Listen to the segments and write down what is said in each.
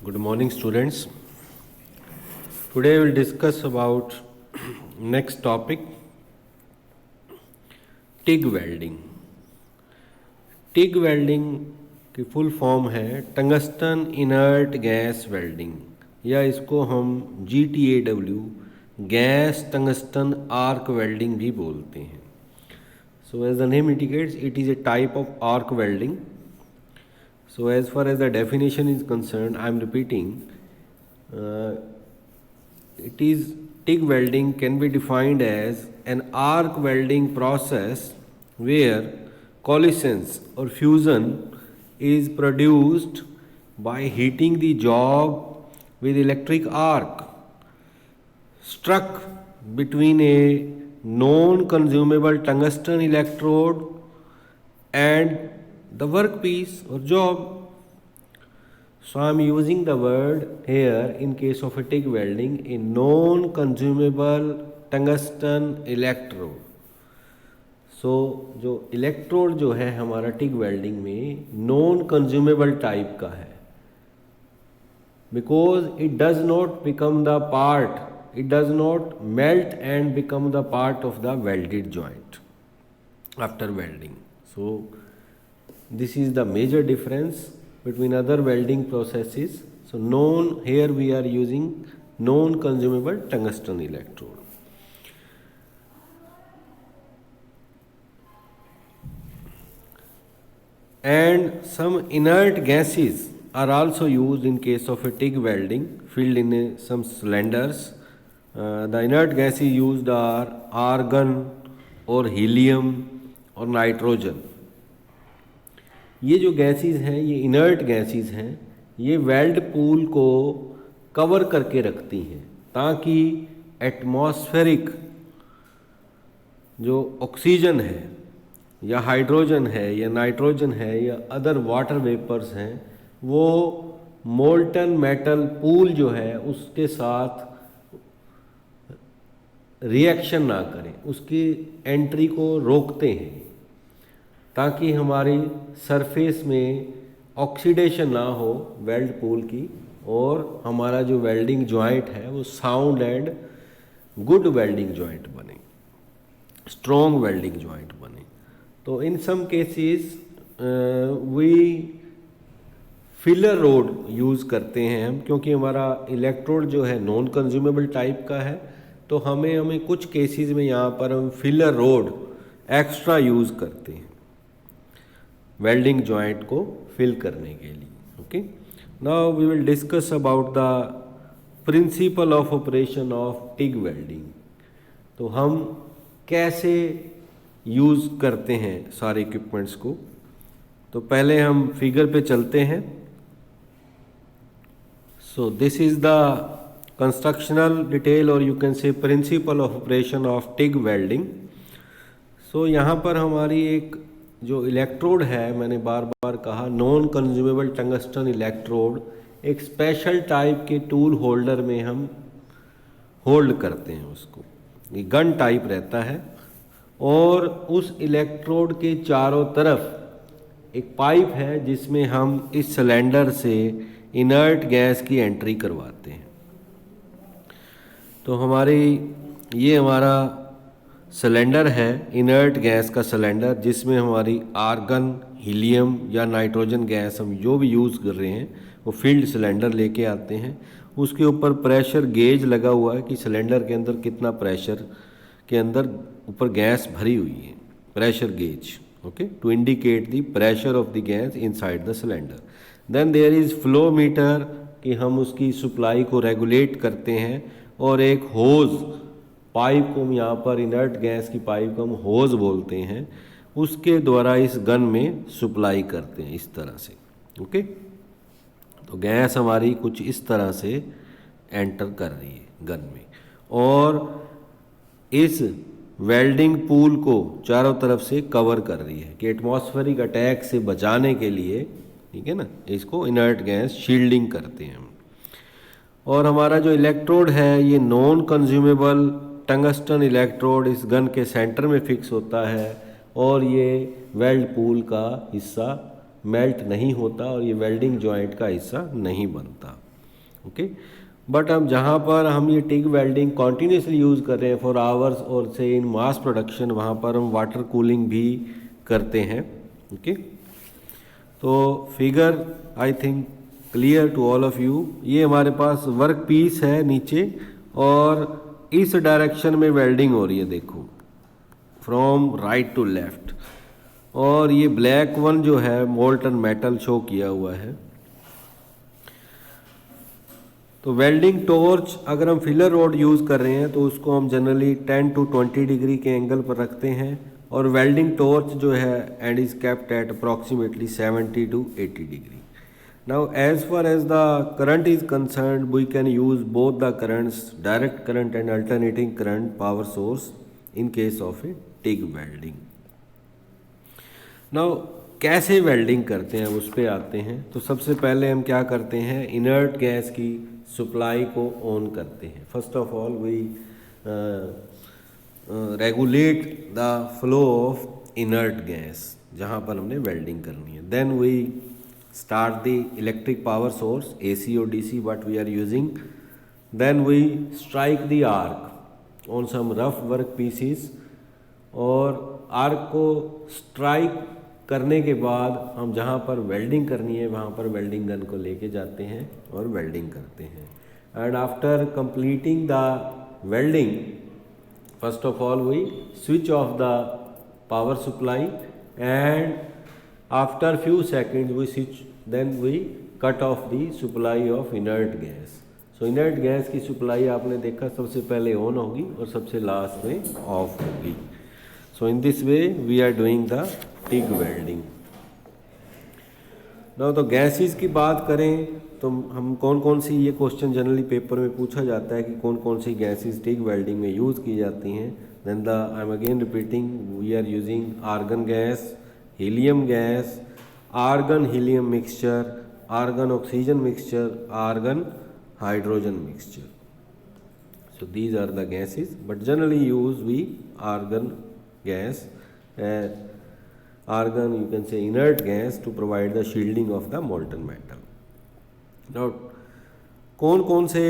Good morning, students. Today we'll discuss about next topic, TIG welding. TIG welding की full form है tungsten inert gas welding, या इसको हम GTAW gas tungsten arc welding भी बोलते हैं. So as the name indicates, it is a type of arc welding. So as far as the definition is concerned, I am repeating, it is TIG welding can be defined as an arc welding process where coalescence or fusion is produced by heating the job with electric arc struck between a non-consumable tungsten electrode and the workpiece or job. So I am using the word here in case of a TIG welding, a non-consumable tungsten electrode. So जो electrode जो है हमारा TIG welding में non consumable type का है, because it does not become the part, it does not melt and become the part of the welded joint after welding. So this is the major difference between other welding processes. So here we are using non-consumable tungsten electrode. And some inert gases are also used in case of a TIG welding filled in some cylinders. The inert gases used are argon or helium और nitrogen. ये जो gases हैं, ये inert gases हैं, ये weld pool को cover करके रखती हैं ताकि एटमॉस्फेरिक जो ऑक्सीजन है या हाइड्रोजन है या नाइट्रोजन है या अदर वाटर वेपर्स हैं, वो मोल्टन मेटल पूल जो है उसके साथ रिएक्शन ना करें, उसकी एंट्री को रोकते हैं ताकि हमारी सरफेस में ऑक्सीडेशन ना हो वेल्ड पूल की, और हमारा जो वेल्डिंग जॉइंट है वो sound and good welding joint बने, स्ट्रॉन्ग वेल्डिंग जॉइंट बने. तो in some cases we filler rod use करते हैं हम, क्योंकि हमारा इलेक्ट्रोड जो है नॉन कंज्यूमेबल टाइप का है, तो हमें कुछ केसेस में यहाँ पर हम फिलर रोड एक्स्ट्रा यूज़ करते हैं वेल्डिंग जॉइंट को फिल करने के लिए. Okay, now we will discuss about the principle of operation of TIG welding. तो हम कैसे यूज़ करते हैं सारे इक्विपमेंट्स को. तो पहले हम फिगर पे चलते हैं. So this is the constructional detail और you can say principle of operation of TIG welding. So यहाँ पर हमारी एक जो इलेक्ट्रोड है, मैंने बार बार कहा नॉन कंज्यूमेबल टंगस्टन इलेक्ट्रोड, एक स्पेशल टाइप के टूल होल्डर में हम होल्ड करते हैं उसको. ये गन टाइप रहता है और उस इलेक्ट्रोड के चारों तरफ एक पाइप है जिसमें हम इस सिलेंडर से इनर्ट गैस की एंट्री करवाते हैं. तो ये हमारा सिलेंडर है, इनर्ट गैस का सिलेंडर, जिसमें हमारी आर्गन, हीलियम या नाइट्रोजन गैस हम जो भी यूज़ कर रहे हैं वो फील्ड सिलेंडर लेके आते हैं. उसके ऊपर प्रेशर गेज लगा हुआ है कि सिलेंडर के अंदर कितना प्रेशर के अंदर ऊपर गैस भरी हुई है, pressure gauge, okay, to indicate the pressure of the gas inside the cylinder. Then there is flow meter कि हम उसकी सप्लाई को रेगुलेट करते हैं, और एक होज़ पाइप को हम यहाँ पर इनर्ट गैस की पाइप को हम होज़ बोलते हैं, उसके द्वारा इस गन में सप्लाई करते हैं इस तरह से. ओके, तो गैस हमारी कुछ इस तरह से एंटर कर रही है गन में, और इस वेल्डिंग पूल को चारों तरफ से कवर कर रही है कि एटमॉस्फेरिक अटैक से बचाने के लिए, ठीक है ना, इसको इनर्ट गैस शील्डिंग करते हैं हम. और हमारा जो इलेक्ट्रोड है ये नॉन कंज्यूमेबल टंगस्टन इलेक्ट्रोड इस गन के सेंटर में फिक्स होता है, और ये वेल्ड पूल का हिस्सा मेल्ट नहीं होता और ये वेल्डिंग जॉइंट का हिस्सा नहीं बनता. ओके। बट अब जहाँ पर हम ये टिग वेल्डिंग कॉन्टीन्यूसली यूज़ कर रहे हैं फॉर आवर्स और से इन मास प्रोडक्शन, वहाँ पर हम वाटर कूलिंग भी करते हैं। ओके, तो figure I think clear to all of you. ये हमारे पास वर्क पीस है नीचे और इस डायरेक्शन में वेल्डिंग हो रही है, देखो फ्रॉम राइट टू लेफ्ट। और ये ब्लैक वन जो है मोल्टन मेटल शो किया हुआ है। तो वेल्डिंग टॉर्च अगर हम फिलर रोड यूज़ कर रहे हैं तो उसको हम जनरली 10 to 20 डिग्री के एंगल पर रखते हैं, और वेल्डिंग टॉर्च जो है end is kept at approximately 70 to 80 degree. Now as far as the current is concerned we can use both the currents, direct current and alternating current power source in case of a TIG welding. Now कैसे वेल्डिंग करते हैं उस पर आते हैं। तो सबसे पहले हम क्या करते हैं, इनर्ट गैस की सप्लाई को ऑन करते हैं। First of all we regulate the flow of inert gas जहाँ पर हमने वेल्डिंग करनी है। Then we start the electric power source AC और DC what we are using. Then we strike the arc on some rough work pieces, और arc को strike करने के बाद हम जहाँ पर वेल्डिंग करनी है वहाँ पर वेल्डिंग गन को लेके जाते हैं और वेल्डिंग करते हैं। And after completing the welding first of all we switch off the power supply and after few seconds we switch, then we cut off the supply of inert gas. So inert gas की supply आपने देखा सबसे पहले on होगी और सबसे last में off होगी। So in this way we are doing the TIG welding. ना तो गैसेस की बात करें तो हम कौन कौन सी, ये क्वेश्चन जनरली पेपर में पूछा जाता है कि कौन कौन सी गैसेस टिग वेल्डिंग में यूज़ की जाती हैं। Then the I am again repeating, we are using argon gas, helium gas, argon helium mixture, argon oxygen mixture, argon hydrogen mixture. So these are the gases, but generally use we argon gas, argon you can say inert gas to provide the shielding of the molten metal. Now कौन कौन से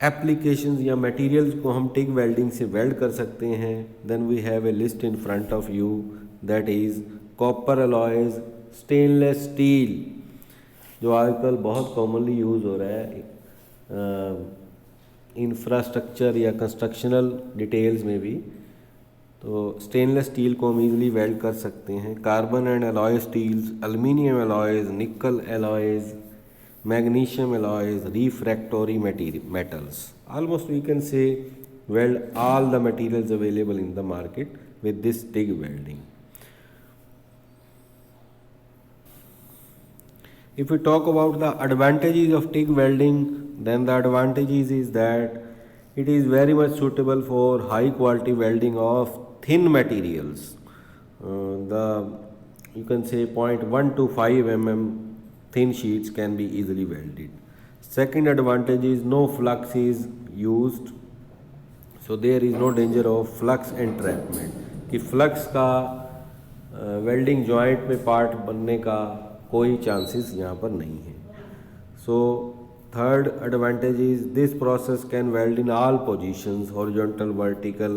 applications या materials को हम TIG welding से weld कर सकते हैं, then we have a list in front of you, that is copper alloys, stainless steel जो आजकल बहुत कॉमनली यूज़ हो रहा है इंफ्रास्ट्रक्चर या कंस्ट्रक्शनल डिटेल्स में भी, तो स्टेनलेस स्टील को हम ईजिली वेल्ड कर सकते हैं। Carbon and alloy steels, aluminium alloys, nickel alloys, magnesium alloys, refractory metals. Almost we can say weld all the materials available in the market with this TIG welding. If we talk about the advantages of TIG welding, then the advantages is that it is very much suitable for high quality welding of thin materials. You can say 0.1 to 5 mm thin sheets can be easily welded. Second advantage is no flux is used, so there is no danger of flux entrapment कि flux का welding joint में part बनने का कोई chances यहाँ पर नहीं है। So third advantage is this process can weld in all positions, horizontal, vertical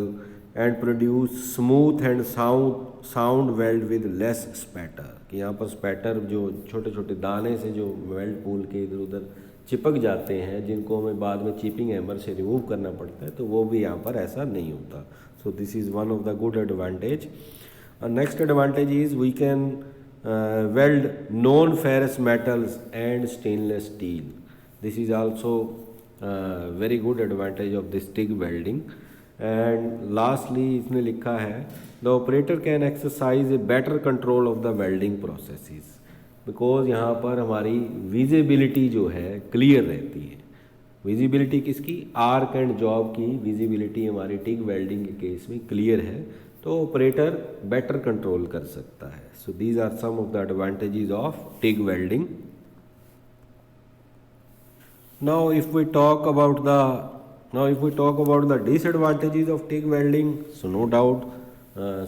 and produce smooth and sound weld with less spatter कि यहाँ पर स्पैटर जो छोटे छोटे दाने से जो वेल्ड पूल के इधर उधर चिपक जाते हैं जिनको हमें बाद में चिपिंग हैमर से रिमूव करना पड़ता है, तो वो भी यहाँ पर ऐसा नहीं होता। So this is one of the good advantage. Next advantage is we can weld non ferrous metals and stainless steel. This is also very good advantage of this TIG welding. And lastly इसने लिखा है the operator can exercise a better control of the welding processes, because यहाँ पर हमारी visibility जो है clear रहती है। विजिबिलिटी किसकी? आर्क एंड जॉब की विजिबिलिटी हमारी TIG वेल्डिंग के केस में क्लियर है, तो ऑपरेटर बेटर कंट्रोल कर सकता है। So these are some of the advantages of TIG welding. Now if we talk about the disadvantages of TIG welding, so no doubt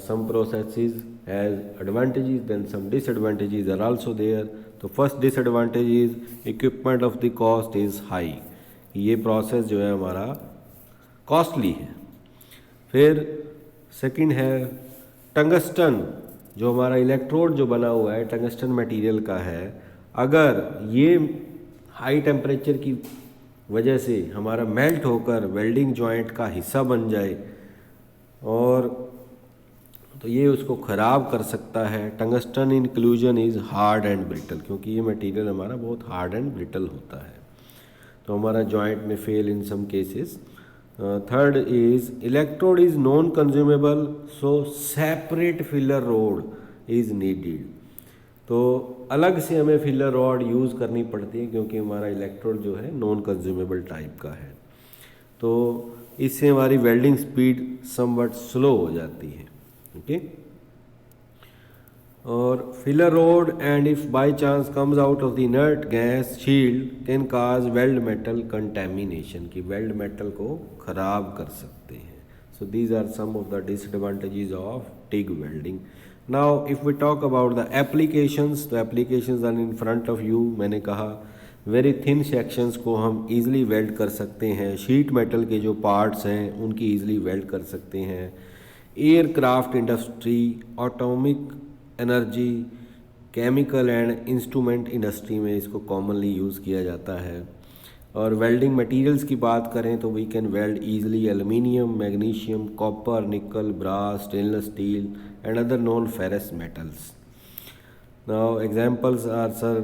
some processes has advantages, then some disadvantages are also there. तो first disadvantage is equipment of the cost is high, ये process जो है हमारा costly है। फिर second है tungsten, जो हमारा इलेक्ट्रोड जो बना हुआ है टंगस्टन मटेरियल का है, अगर ये हाई टेम्परेचर की वजह से हमारा मेल्ट होकर वेल्डिंग जॉइंट का हिस्सा बन जाए और तो ये उसको ख़राब कर सकता है। Tungsten inclusion is hard and brittle, क्योंकि ये मटेरियल हमारा बहुत हार्ड एंड ब्रिटल होता है, तो हमारा जॉइंट में fail in some cases. Third is electrode is non consumable, so separate filler rod is needed, तो अलग से हमें फिलर रॉड यूज़ करनी पड़ती है क्योंकि हमारा इलेक्ट्रोड जो है नॉन कंज्यूमेबल टाइप का है, तो इससे हमारी वेल्डिंग स्पीड समवट स्लो हो जाती है। ओके, और filler rod and if by chance comes out of the inert gas shield can cause weld metal contamination, की वेल्ड मेटल को खराब कर सकते हैं। So these are some of the disadvantages of TIG welding. Now if we talk about the applications, तो applications are in front of you. मैंने कहा very thin sections को हम इजीली वेल्ड कर सकते हैं, शीट मेटल के जो पार्ट्स हैं उनकी इजीली वेल्ड कर सकते हैं। Aircraft industry, atomic energy, chemical and instrument industry में इसको कॉमनली यूज़ किया जाता है। और वेल्डिंग मटेरियल्स की बात करें तो we can weld easily aluminium, magnesium, copper, nickel, brass, stainless steel and other non ferrous metals. Now examples are sir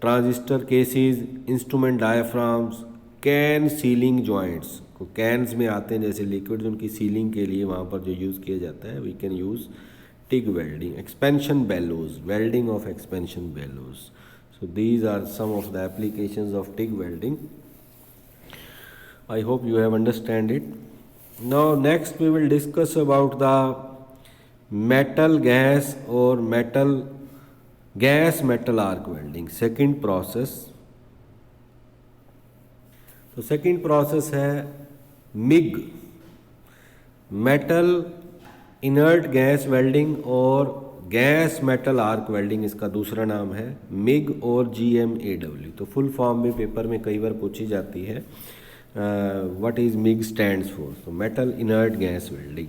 transistor cases, instrument diaphragms, can sealing joints, को cans में आते हैं जैसे लिक्विड्स, उनकी सीलिंग के लिए वहाँ पर जो यूज़ किया जाता है we can use TIG welding. Expansion bellows, welding of expansion bellows. So these are some of the applications of TIG welding. I hope you have understand it. Now next we will discuss about the metal gas or gas metal arc welding, second process. तो second process है MIG, metal inert gas welding, और gas metal arc welding इसका दूसरा नाम है MIG और GMAW। तो full form में पेपर में कई बार पूछी जाती है what is MIG stands for, तो मेटल इनर्ट गैस वेल्डिंग।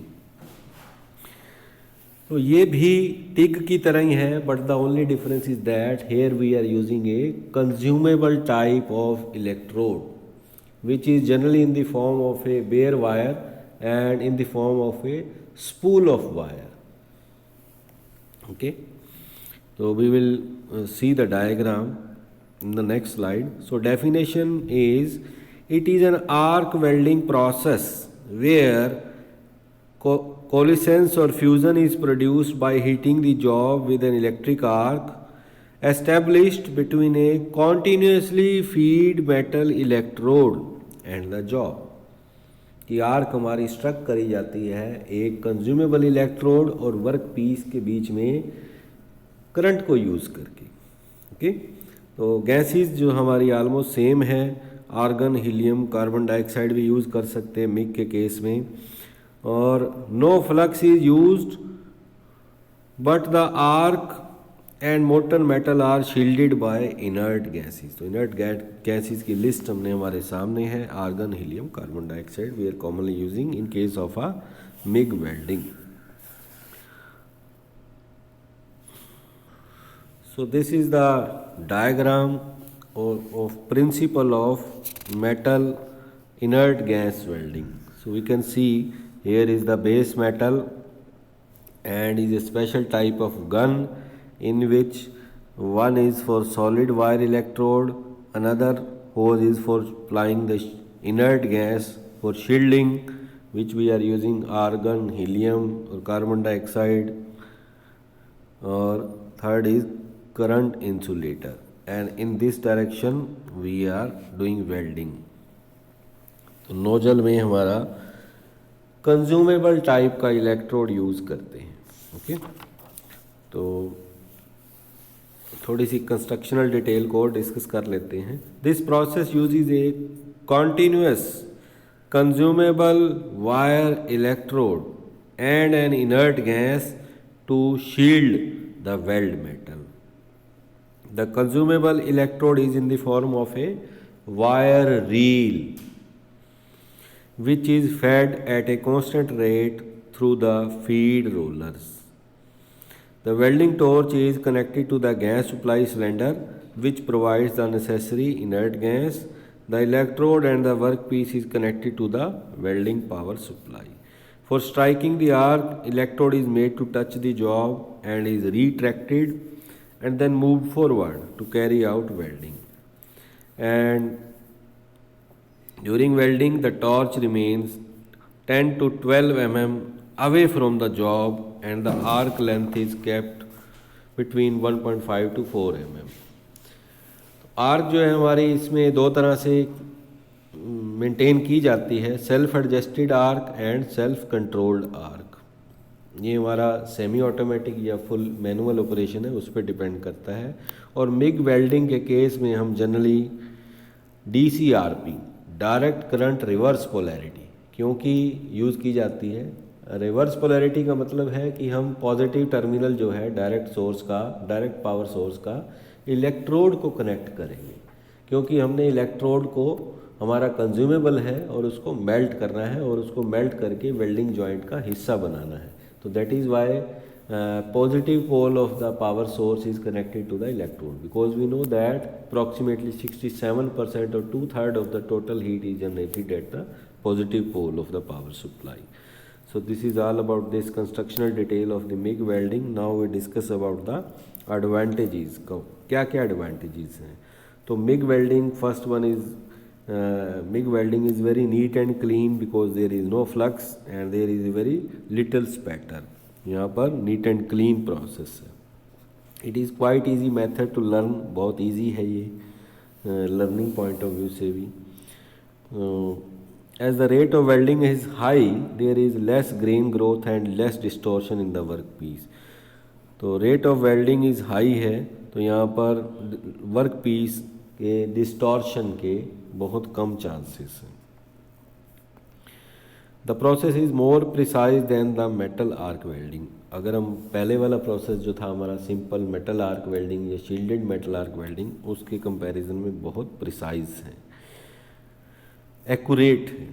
तो ये भी TIG की तरह ही है, but the only difference is that here we are using a consumable type of electrode which is generally in the form of a bare wire and in the form of a spool of wire. Okay, so we will see the diagram in the next slide. So definition is, it is an arc welding process where coalescence or fusion is produced by heating the job with an electric arc established between a continuously feed metal electrode and the job। कि arc हमारी struck करी जाती है एक consumable electrode और work piece के बीच में current को यूज़ करके। ओके, तो गैसेस जो हमारी आलमोस्ट सेम है, आर्गन, हीलियम, कार्बन डाइऑक्साइड भी यूज़ कर सकते हैं MIG के केस में, और no flux is used but the arc and molten metal are shielded by inert gases. तो इनर्ट गैसेस की लिस्ट हमने हमारे सामने है, argon, helium, carbon dioxide we are commonly using in case of a MIG welding. So this is the diagram of principle of metal inert gas welding. So we can see here is the base metal and is a special type of gun in which one is for solid wire electrode, another hose is for applying the inert gas for shielding, which we are using argon, helium or carbon dioxide, or third is current insulator, and in this direction we are doing welding। तो nozzle में हमारा consumable type का electrode use करते हैं। Okay, तो थोड़ी सी constructional detail को डिस्कस कर लेते हैं। This process uses a continuous consumable wire electrode and an inert gas to shield the weld metal. The consumable electrode is in the form of a wire reel which is fed at a constant rate through the feed rollers. The welding torch is connected to the gas supply cylinder which provides the necessary inert gas. The electrode and the workpiece is connected to the welding power supply. For striking the arc, electrode is made to touch the job and is retracted and then moved forward to carry out welding. And during welding, the torch remains 10 to 12 mm away from the job and the arc length is kept between 1.5 to 4 mm. Arc जो है हमारी इसमें दो तरह से maintain की जाती है, self adjusted arc and self controlled arc. ये हमारा सेमी ऑटोमेटिक या फुल मैनुअल ऑपरेशन है, उस पर डिपेंड करता है। और मिग वेल्डिंग के केस में हम generally DCRP, direct current reverse polarity, क्योंकि यूज़ की जाती है। रिवर्स पोलैरिटी का मतलब है कि हम पॉजिटिव टर्मिनल जो है डायरेक्ट सोर्स का, डायरेक्ट पावर सोर्स का इलेक्ट्रोड को कनेक्ट करेंगे, क्योंकि हमने इलेक्ट्रोड को हमारा कंज्यूमेबल है और उसको मेल्ट करना है और उसको मेल्ट करके वेल्डिंग जॉइंट का हिस्सा बनाना है। तो that is why positive pole of the power source is connected to the electrode, because we know that approximately 67% और 2/3 of the total heat is generated at the positive pole of the power supply. So this is all about this constructional detail of the MIG welding. Now we discuss about the advantages. क्या क्या advantages हैं? तो MIG welding, first one is MIG welding is very neat and clean because there is no flux and there is a very little spatter. यहाँ पर neat and clean process है। It is quite easy method to learn, बहुत easy है ये learning point of view से भी। As the rate of welding is high, there is less grain growth and less distortion in the workpiece. तो rate of welding is high है, तो यहाँ पर वर्कपीस के डिस्टॉर्शन के बहुत कम चांसेस हैं। The process is more precise than the metal arc welding. अगर हम पहले वाला प्रोसेस जो था हमारा सिंपल मेटल आर्क वेल्डिंग या शील्डेड मेटल आर्क वेल्डिंग, उसके कंपैरिजन में बहुत प्रिसाइज है, एक्यूरेट है।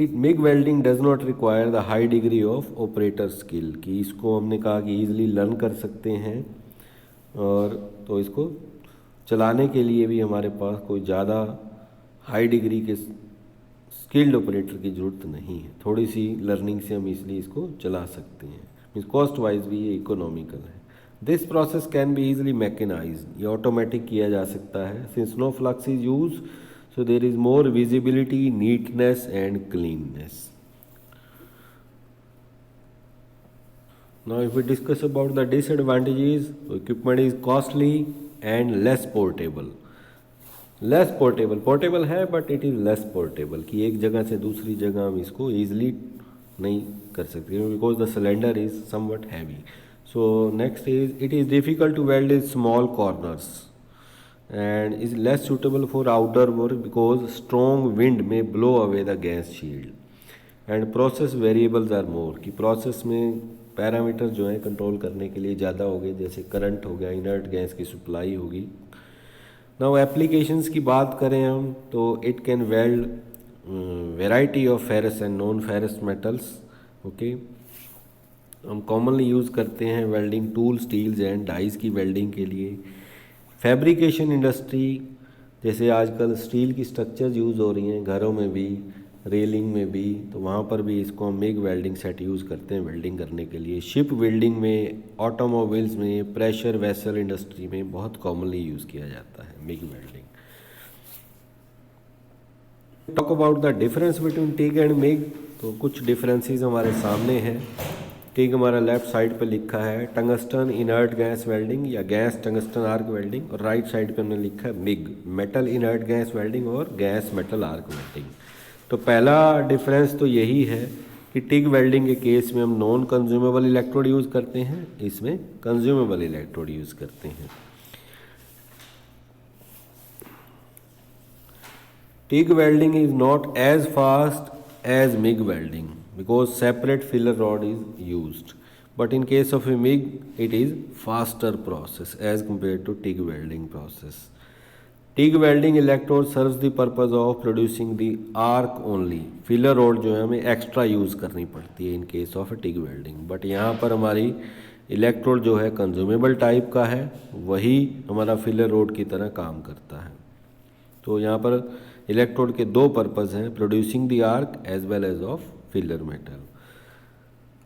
It MIG welding does not require the high degree of operator skill, कि इसको हमने कहा कि ईजिली लर्न कर सकते हैं, और तो इसको चलाने के लिए भी हमारे पास कोई ज़्यादा हाई डिग्री के स्किल्ड ऑपरेटर की ज़रूरत नहीं है। थोड़ी सी लर्निंग से हम इसलिए इसको चला सकते हैं। मीन्स कॉस्ट वाइज भी ये इकोनॉमिकल है। This process can be easily mechanise, ये ऑटोमेटिक किया जा सकता है। Since no flux is use, so there is more visibility, neatness and cleanness. Now if we discuss about the disadvantages, equipment is costly and less portable. Less portable, portable है but it is less portable, कि एक जगह से दूसरी जगह हम इसको easily नहीं कर सकते, because the cylinder is somewhat heavy. So next is, it is difficult to weld in small corners and is less suitable for outdoor work because strong wind may blow away the gas shield. And process variables are more, कि process में parameter जो है control करने के लिए ज़्यादा हो गए, जैसे करंट हो गया, इनर्ट गैस की सप्लाई होगी। नाउ एप्लीकेशंस की बात करें हम, तो it can weld variety of ferrous and non ferrous metals. Okay, हम कॉमनली यूज़ करते हैं welding tool, steels and dies की वेल्डिंग के लिए। फैब्रिकेशन इंडस्ट्री, जैसे आजकल स्टील की स्ट्रक्चर्स यूज़ हो रही हैं घरों में भी, रेलिंग में भी, तो वहाँ पर भी इसको हम मिग वेल्डिंग सेट यूज़ करते हैं वेल्डिंग करने के लिए। शिप वेल्डिंग में, ऑटोमोबाइल्स में, प्रेशर वेसल इंडस्ट्री में बहुत कॉमनली यूज़ किया जाता है MiG welding. Talk about the difference between TIG and MiG, तो कुछ डिफरेंसेस हमारे सामने हैं। टिग हमारा लेफ्ट साइड पे लिखा है टंगस्टन इनर्ट गैस वेल्डिंग या गैस टंगस्टन आर्क वेल्डिंग, और राइट साइड पे हमने लिखा है MiG, metal inert gas welding और गैस मेटल आर्क वेल्डिंग। तो पहला डिफरेंस तो यही है कि टिग वेल्डिंग के केस में हम नॉन कंज्यूमेबल इलेक्ट्रोड यूज़ करते हैं, इसमें कंज्यूमेबल इलेक्ट्रोड यूज़ करते हैं। TIG welding is not as fast as MIG welding because separate filler rod is used. but in case of a MIG it is faster process as compared to TIG welding process. TIG welding electrode serves the purpose of producing the arc only. Filler road जो है हमें extra use करनी पड़ती है इन case of TIG welding, but यहाँ पर हमारी electrode जो है कंज्यूमेबल टाइप का है, वही हमारा फिलर रोड की तरह काम करता है। तो यहाँ पर इलेक्ट्रोड के दो पर्पज़ हैं, producing the arc as well as of filler metal.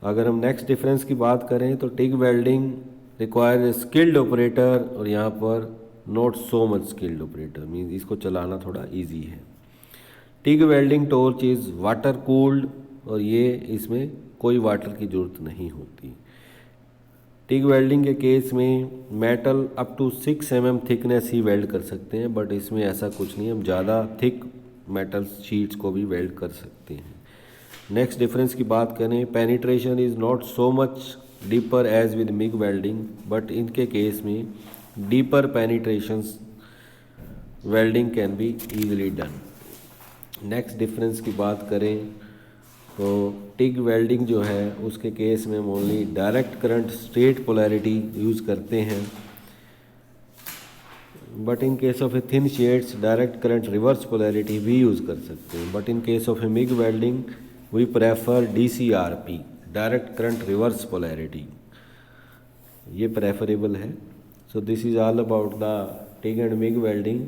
अगर हम नेक्स्ट डिफरेंस की बात करें तो TIG welding require skilled operator और यहाँ पर not so much skilled operator, means इसको चलाना थोड़ा इजी है। TIG welding torch is water cooled और ये इसमें कोई वाटर की ज़रूरत नहीं होती। टिग वेल्डिंग के केस में metal up to 6 mm thickness ही वेल्ड कर सकते हैं, बट इसमें ऐसा कुछ नहीं, हम ज़्यादा थिक मेटल शीट्स को भी वेल्ड कर सकते हैं। नेक्स्ट डिफरेंस की बात करें, penetration is not so much deeper as with MIG welding, but इनके केस में deeper penetrations welding can be easily done. Next difference की बात करें तो टिग वेल्डिंग जो है उसके केस में हम only direct current straight polarity use करते हैं, but in case of a thin shades direct current reverse polarity भी यूज़ कर सकते हैं। But in case of a MIG welding we prefer DCRP, direct current reverse polarity, ये preferable है। So this is all about the TIG and MIG welding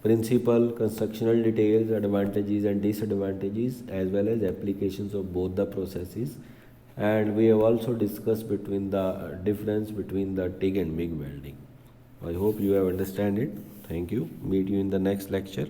principal, constructional details, advantages and disadvantages, as well as applications of both the processes, and we have also discussed between the difference between the TIG and MIG welding. I hope you have understand it. Thank you. Meet you in the next lecture.